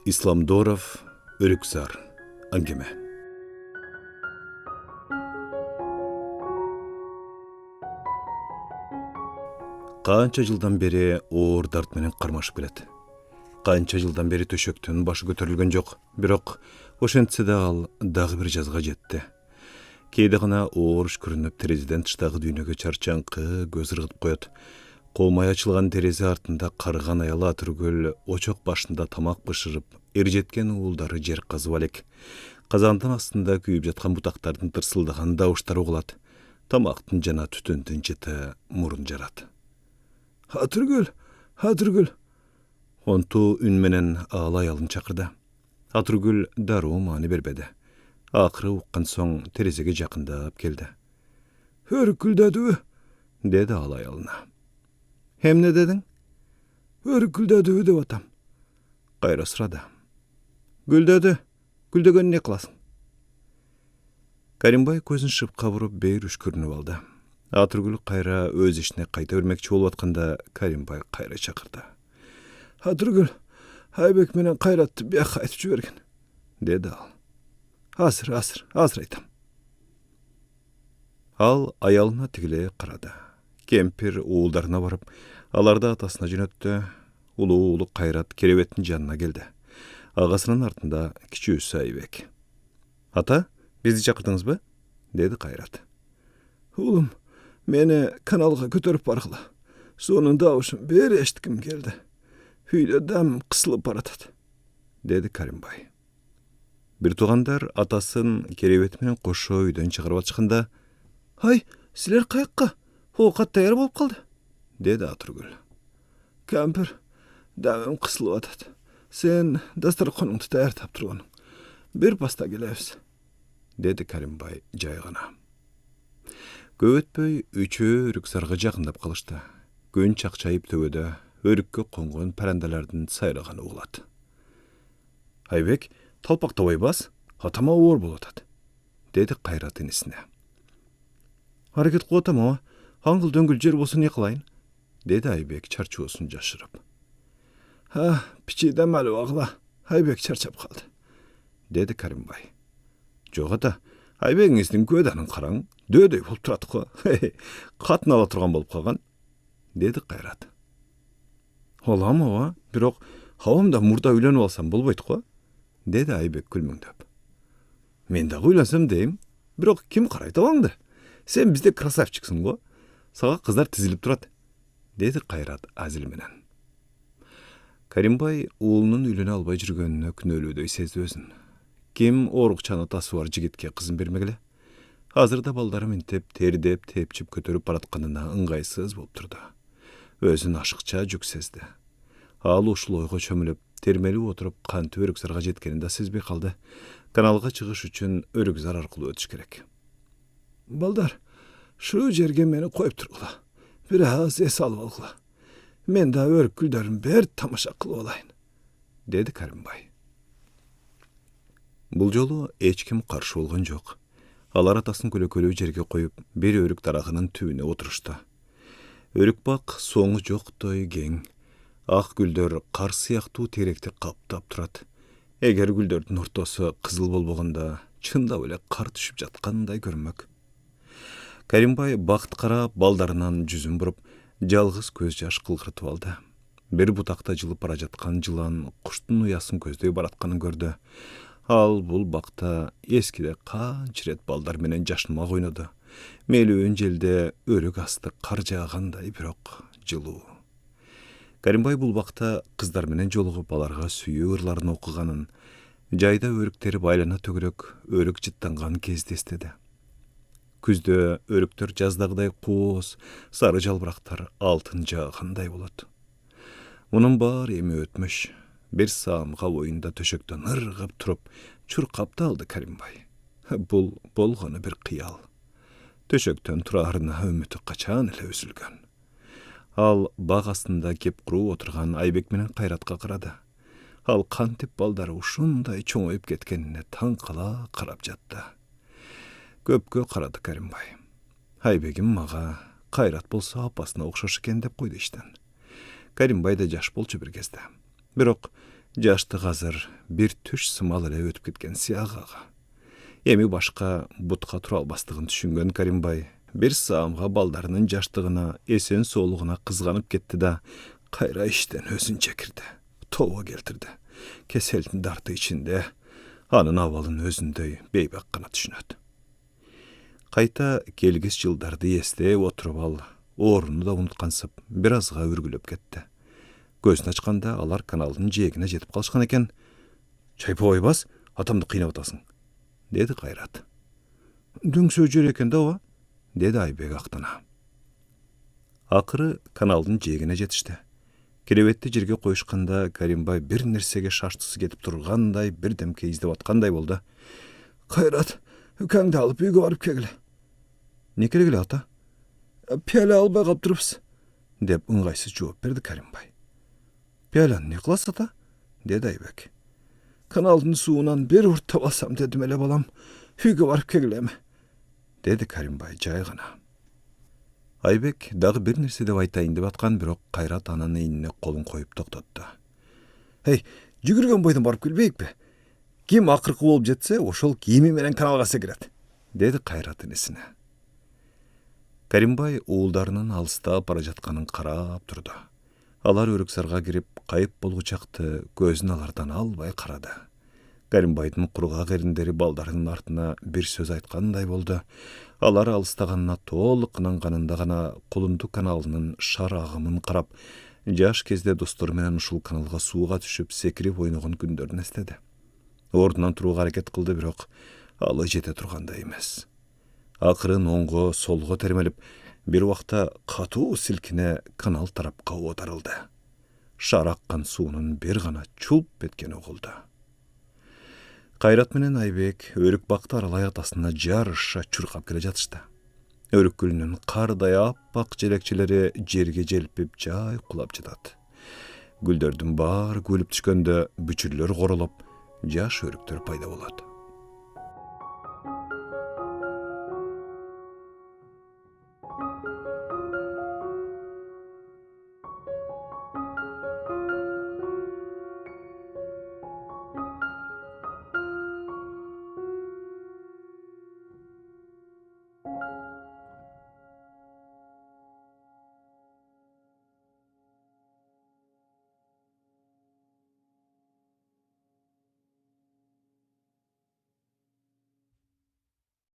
Исламдоров, Өрүкзар, Аңгеме. Канча жылдан бери оор дарт менен кармашып келет. Канча жылдан бери төшөктөн башы көтөрүлгөн жок, бирок ошентсе да ал дагы бир жазга жетти. Кээде гана оор көрүнүп терезеден тыштагы дүйнөгө чарчаңкы көз ыргытып коет. Колмай ачылган терезе артында карыган аял Атыргүл очок башында тамак бышырып, эржеткен уулдары жер казып алек. Казандын астында күйүп жаткан бутактардын тырсылдаган дауыштары угулат. Тамактын жана түтүндүн жыты мурун жарат. Атыргүл, Атыргүл. Онту үн менен аал аялын чакырды. Атыргүл дароо маани бербеди. Акыры уккан соң терезеге жакындап келди. Өрүкүлдөдүбү? Деди аал аялына. Эмне дедиң? Өрүкүлдөдүбү деп атам. Кайра сурады. Гүлдөдү. Гүлдөгөн не кыласың? Каримбай көзүн шыпка буруп бейир үшкүрүнүп алды. Атыргүл кайра өз ишине кайта бермекчи болуп атканда Каримбай кайра чакырды. Атыргүл, Айбек менен Кайратты бияка айтып жиберген, деди ал. Азыр айтам. Ал аялына тигиле карады. Кемпир уулдарына барып, аларды атасына жөнөттү. Улуу уулу Кайрат керебеттин жанына келди. Агасынын артында кичүүсү Айбек. Ата, бизди чакырдыңызбы? Деди Кайрат. Уулум, мени каналга көтөрүп баргыла. Сонун дабышын бери эштиким келди. Үйдө дам кысылып баратат, деди Каримбай. Бир туугандар атасын керебет менен кошо үйдөн чыгарып атышканда, "Ай, силер каякка? Оокат даяр болуп калды", деди Атыргүл. "Кемпир, дамым кысылып атат. Сен дасторконуңду даярдап турган. Бир паста келебиз", деди Каримбай жай гана. Көп өтпөй үчөө Өрүкзарга жакындап калышты. Күн чакчайып төбөдө өрүккө конгон парандалардын сайраганы угулат. Айбек, талпактабай бас, атама оор болуп атат, деди Кайрат инисине. Аракет кылып атам ама, аңгыл дөңгүл жер болсо не кылайын, деди Айбек чарчоосун жашырып. Пичиден малып агыла, Айбек чарчап калды, деди Каримбай. Жок ата, Айбегиңиздин көданын караң, дөдөй болуп турат го. Катын ала турган болуп калган, деди Кайрат. Олам ооба, бирок хабамда мурда үйлөнүп алсам болбойт го, деди Айбек күлмөңдөп. Мен дагы үйлөнсөм дейм, бирок ким карайт алаңды? Сен бизде красавчиксиң го. Сага кыздар тизилип турат, деди Кайрат азил менен. Каримбай уулунун үйлөнө албай жүргөнүнө күнөөлүүдөй сезди өзүн. Ким оорукчан атасы бар жигитке кызын бермегиле? Азырда балдары минтеп, тердеп, тепчип көтөрүп баратканына ыңгайсыз болуп турду. Өзүн ашыкча жүк сезди. Ал ушул ойго чөмүлүп, термелип отуруп кантип Өрүкзарга жеткенин да сезбей калды. Каналга чыгыш үчүн Өрүкзар аркылуу өтүш керек. Балдар, шу жерге мени коюп тургула. Бир аз эс алып алгыла. Мен да өрүкүлдөрүн бер тамаша кылып алайын, деди Каримбай. Бул жолу эч ким каршы болгон жок. Алар атасын көлөкөлүү жерге коюп, бир өрүк дарагынын түбүнө отурушту. Өрүк бак соңу жоктой кең. Ак гүлдөр кар сыяктуу теректи каптап турат. Эгер гүлдөрдүн ортосу кызыл болбогондо, чындап эле кар түшүп жаткандай көрмөк. Каримбай бакыт карап, балдарынан жүзүн буруп, жалгыз көз жаш кылгыртып алды. Бир бутакта жылып бара жаткан жылан куштун уясын көздөй баратканын көрдү. Ал бул бакта эскиде канча ирет балдар менен жашынмак ойноду. Мелүүн желде өрүк асты кар жаагандай, бирок жылуу. Каримбай бул бакта кыздар менен жолугуп аларга сүйүү ырларын окуганын, жайда өрүктери байлана төгүрөк өрүк жыттанган кезде эстеди. Күздө өрүктөр жаздагыдай кооз, сары жалбырактар алтын жаагандай болот. Мунун баары эми өтмүш. Бир саамга боюнда төшөктөн ыргып туруп, чуркап да алды Каримбай. Бул болгону бир кыял. Төшөктөн тураарына үмүтү качан эле үзүлгөн. Ал баг астында кеп куруп отурган Айбек менен Кайратка карады. Ал кантип балдары ушундай чоңоюп кеткенине таң кала карап жатты. Көпкө карады Каримбай. Айбегим мага, Кайрат болсо апасына окшош экен деп койду иштен. Каримбай да жаш болчу бир кезде. Бирок Жашты азыр бир түш сымал эле өтүп кеткен сыягы ага. Эми башка бутка тура албастыгын түшүнгөн Каримбай бир саамга балдарынын жаштыгына, эсен соолугуна кызганып кетти да, кайра иштен өзүн чекирди. Тобо келтирди. Кеселдин дарты ичинде, анын абалын өзүндөй бейбак гана түшүнөт. Кайта келгис жылдарды эстеп отуруп ал, орунду да унуткансып, бир азга үргүлөп кетти. Көзүн ачканда алар каналдын жээгине жетип калышкан экен. «Чайпы ойбас, атамды кыйнап атасың», деди Кайрат. «Дөңсөө жер экен да ооба», деди Айбек актана. Акыры каналдын жээгине жетишти. Керебетти жерге коюшканда Каримбай бир нерсеге шаштысы кетип тургандай, бирдемке издеп аткандай болду. «Кайрат, үкаңды алып үйгө барып кегиле». «Не керек эле ата?» «Пиала албай калыптырбыз», деп ыңгайсыз жооп берди Каримбай. «Пиаланы не кыласыз ата?» деди Айбек. «Каналдын суунан бир урттап алсам дедим эле балам, үйгө барып кегилеме», деди Каримбай жай гана. Айбек дагы бир нерсе деп айтайын деп аткан, бирок Кайрат анын ийнине колун коюп токтотту. «Эй, жүгүргөн бойдон барып келбейикпи? Ким акыркы болуп жетсе, ошол кийими менен каналга секирет», деди Кайрат инесине. Каримбай уулдарынын алыстап бара жатканын карап турду. Алар өрүксарга кирип, кайып болгучакты көзүн алардан албай карады. Каримбайдын кургак эриндери балдарынын артына бир сөз айткандай болду. Алар алыстаганына толук ынанганында гана Кулунду каналынын шар агымын карап, жаш кезде достору менен ушул каналга сууга түшүп секирип ойногон күндөрүн эстеди. Ордунан турууга аракет кылды, бирок алы жете тургандай эмес. Акырын оңго, солго термелип, бир убакта катуу силкине канал тарапка оодарылды. Шар аккан суунун бир гана чулп эткени угулду. Кайрат менен Айбек өрүк бакты аралай атасына жарыша чуркап келе жатышты. Өрүк гүлүнүн кардай аппак желекчелери жерге желпип жай кулап жатат. Гүлдөрдүн баары күлүп түшкөндө бүчүрлөр королоп, жаш өрүктөр пайда болот.